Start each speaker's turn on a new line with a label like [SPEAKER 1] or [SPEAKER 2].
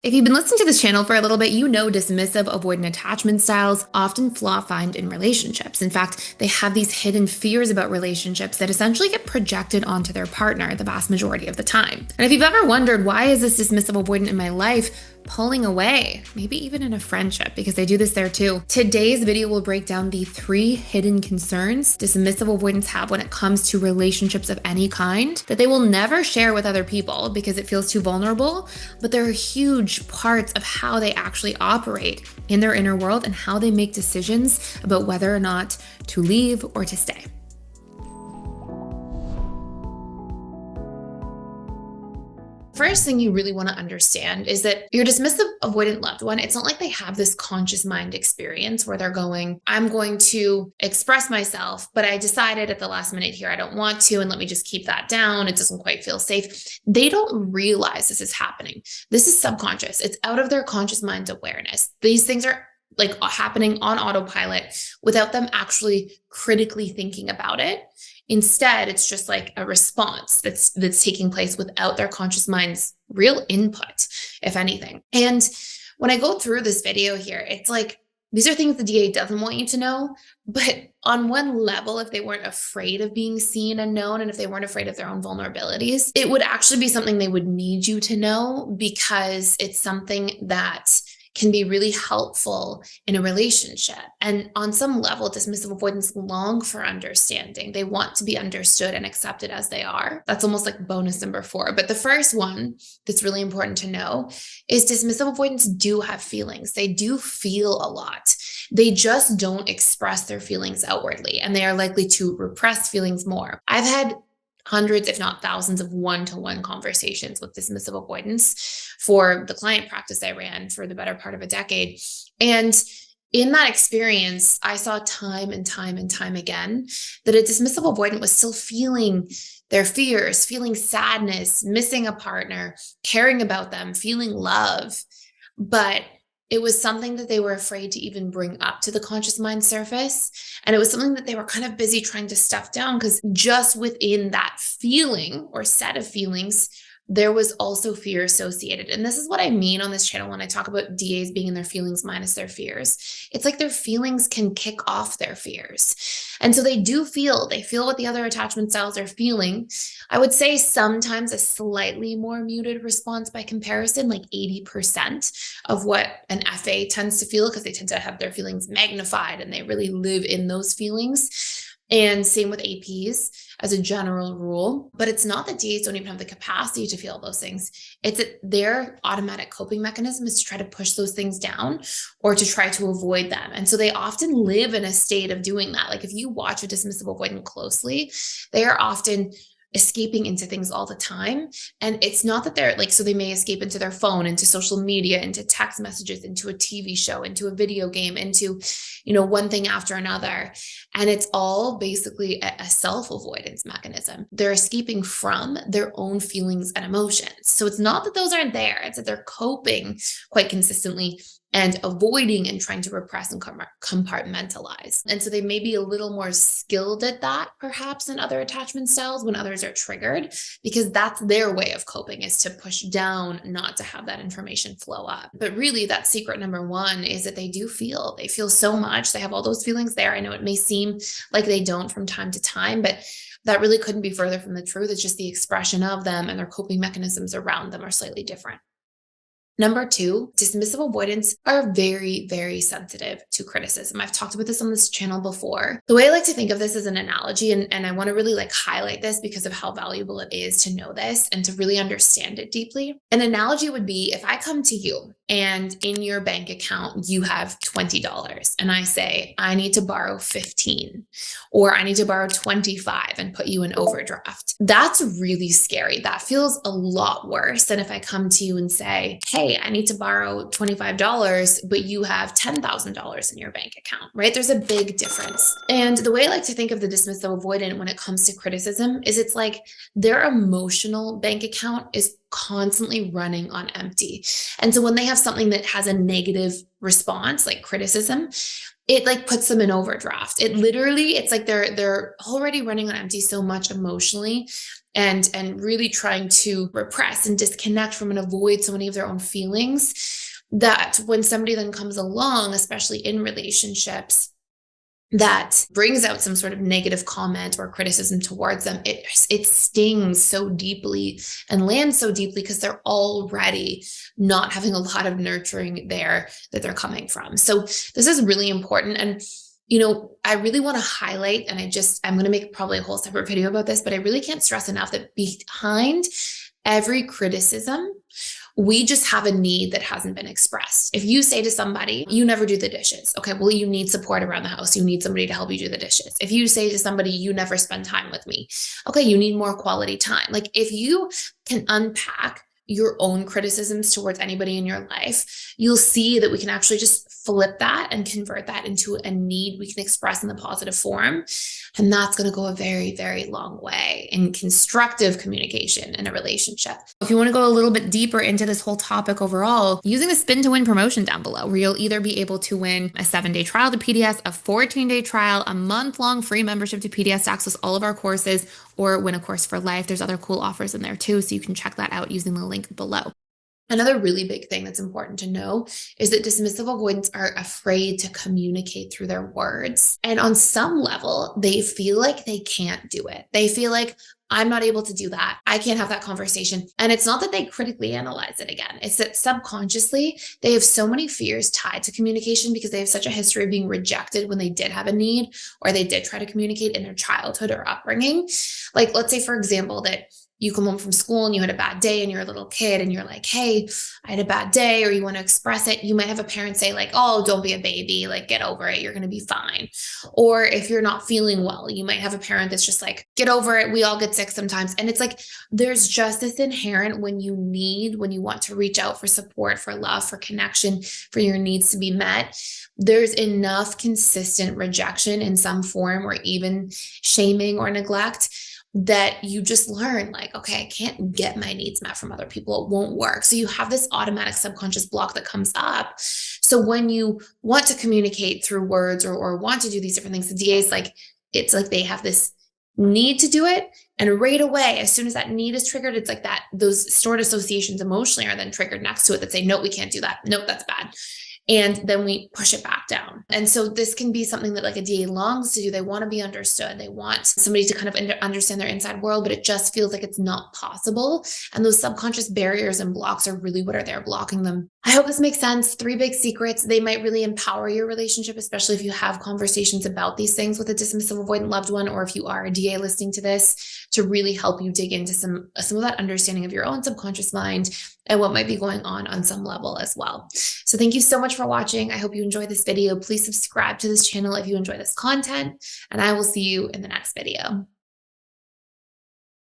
[SPEAKER 1] If you've been listening to this channel for a little bit, you know dismissive avoidant attachment styles often flaw find in relationships. In fact, they have these hidden fears about relationships that essentially get projected onto their partner the vast majority of the time. And if you've ever wondered, why is this dismissive avoidant in my life pulling away, maybe even in a friendship, because they do this there too. Today's video will break down the 3 hidden concerns dismissive avoidants have when it comes to relationships of any kind that they will never share with other people because it feels too vulnerable, but they're huge parts of how they actually operate in their inner world and how they make decisions about whether or not to leave or to stay. First thing you really want to understand is that your dismissive avoidant loved one, it's not like they have this conscious mind experience where they're going, I'm going to express myself, but I decided at the last minute here, I don't want to, and let me just keep that down. It doesn't quite feel safe. They don't realize this is happening. This is subconscious. It's out of their conscious mind's awareness. These things are like happening on autopilot without them actually critically thinking about it. Instead, it's just like a response that's taking place without their conscious mind's real input, if anything. And when I go through this video here, it's like, these are things the DA doesn't want you to know, but on one level, if they weren't afraid of being seen and known, and if they weren't afraid of their own vulnerabilities, it would actually be something they would need you to know, because it's something that can be really helpful in a relationship. And on some level, dismissive avoidants long for understanding. They want to be understood and accepted as they are. That's almost like bonus number 4. But the first one that's really important to know is dismissive avoidants do have feelings. They do feel a lot. They just don't express their feelings outwardly, and they are likely to repress feelings more. I've had hundreds, if not thousands, of one-to-one conversations with dismissive avoidants for the client practice I ran for the better part of a decade. And in that experience, I saw time and time and time again that a dismissive avoidant was still feeling their fears, feeling sadness, missing a partner, caring about them, feeling love. But it was something that they were afraid to even bring up to the conscious mind surface. And it was something that they were kind of busy trying to stuff down, because just within that feeling or set of feelings, there was also fear associated. And this is what I mean on this channel when I talk about DAs being in their feelings minus their fears. It's like their feelings can kick off their fears. And so they feel what the other attachment styles are feeling. I would say sometimes a slightly more muted response by comparison, like 80% of what an FA tends to feel, because they tend to have their feelings magnified and they really live in those feelings. And same with APs as a general rule. But it's not that DAs don't even have the capacity to feel those things. It's that their automatic coping mechanism is to try to push those things down or to try to avoid them. And so they often live in a state of doing that. Like if you watch a dismissive avoidant closely, they are often escaping into things all the time. And it's not that they're like, so they may escape into their phone, into social media, into text messages, into a TV show, into a video game, into, one thing after another. And it's all basically a self-avoidance mechanism. They're escaping from their own feelings and emotions. So it's not that those aren't there. It's that they're coping quite consistently and avoiding and trying to repress and compartmentalize. And so they may be a little more skilled at that, perhaps, than other attachment styles when others are triggered, because that's their way of coping, is to push down, not to have that information flow up. But really, that secret number 1 is that they feel so much. They have all those feelings there. I know it may seem like they don't from time to time, but that really couldn't be further from the truth. It's just the expression of them, and their coping mechanisms around them are slightly different. Number 2, dismissive avoidants are very, very sensitive to criticism. I've talked about this on this channel before. The way I like to think of this as an analogy, and I want to really highlight this because of how valuable it is to know this and to really understand it deeply. An analogy would be if I come to you and in your bank account, you have $20 and I say, I need to borrow 15, or I need to borrow 25 and put you in overdraft. That's really scary. That feels a lot worse than if I come to you and say, hey, I need to borrow $25, but you have $10,000 in your bank account, right? There's a big difference. And the way I like to think of the dismissive avoidant when it comes to criticism is it's like their emotional bank account is constantly running on empty. And so when they have something that has a negative response, like criticism, it like puts them in overdraft. It literally, it's like they're already running on empty so much emotionally and really trying to repress and disconnect from and avoid so many of their own feelings, that when somebody then comes along, especially in relationships, that brings out some sort of negative comment or criticism towards them, it stings so deeply and lands so deeply because they're already not having a lot of nurturing there that they're coming from. So this is really important. And I really want to highlight, and I'm going to make probably a whole separate video about this, but I really can't stress enough that behind every criticism, we just have a need that hasn't been expressed. If you say to somebody, you never do the dishes, okay, well, you need support around the house. You need somebody to help you do the dishes. If you say to somebody, you never spend time with me, okay, you need more quality time. Like if you can unpack your own criticisms towards anybody in your life, you'll see that we can actually just flip that and convert that into a need we can express in the positive form. And that's going to go a very, very long way in constructive communication in a relationship. If you want to go a little bit deeper into this whole topic overall, using the spin to win promotion down below, where you'll either be able to win a 7-day trial to PDS, a 14-day trial, a month-long free membership to PDS to access all of our courses, or win a course for life. There's other cool offers in there too, so you can check that out using the link below. Another really big thing that's important to know is that dismissive avoidants are afraid to communicate through their words. And on some level, they feel like they can't do it. They feel like, I'm not able to do that. I can't have that conversation. And it's not that they critically analyze it again. It's that subconsciously, they have so many fears tied to communication because they have such a history of being rejected when they did have a need or they did try to communicate in their childhood or upbringing. Like, let's say, for example, that you come home from school and you had a bad day and you're a little kid and you're like, hey, I had a bad day, or you want to express it. You might have a parent say like, oh, don't be a baby, like get over it. You're going to be fine. Or if you're not feeling well, you might have a parent that's just like, get over it. We all get sick sometimes. And it's like, there's just this inherent when you want to reach out for support, for love, for connection, for your needs to be met, there's enough consistent rejection in some form or even shaming or neglect that you just learn like, okay, I can't get my needs met from other people. It won't work. So you have this automatic subconscious block that comes up. So when you want to communicate through words or want to do these different things, the DA is like, it's like they have this need to do it. And right away, as soon as that need is triggered, it's like that, those stored associations emotionally are then triggered next to it that say, nope, we can't do that. Nope, that's bad. And then we push it back down. And so this can be something that like a DA longs to do. They want to be understood. They want somebody to kind of understand their inside world, but it just feels like it's not possible. And those subconscious barriers and blocks are really what are there blocking them. I hope this makes sense. 3 big secrets. They might really empower your relationship, especially if you have conversations about these things with a dismissive avoidant loved one, or if you are a DA listening to this, to really help you dig into some of that understanding of your own subconscious mind and what might be going on some level as well. So thank you so much for watching. I hope you enjoyed this video. Please subscribe to this channel if you enjoy this content, and I will see you in the next video.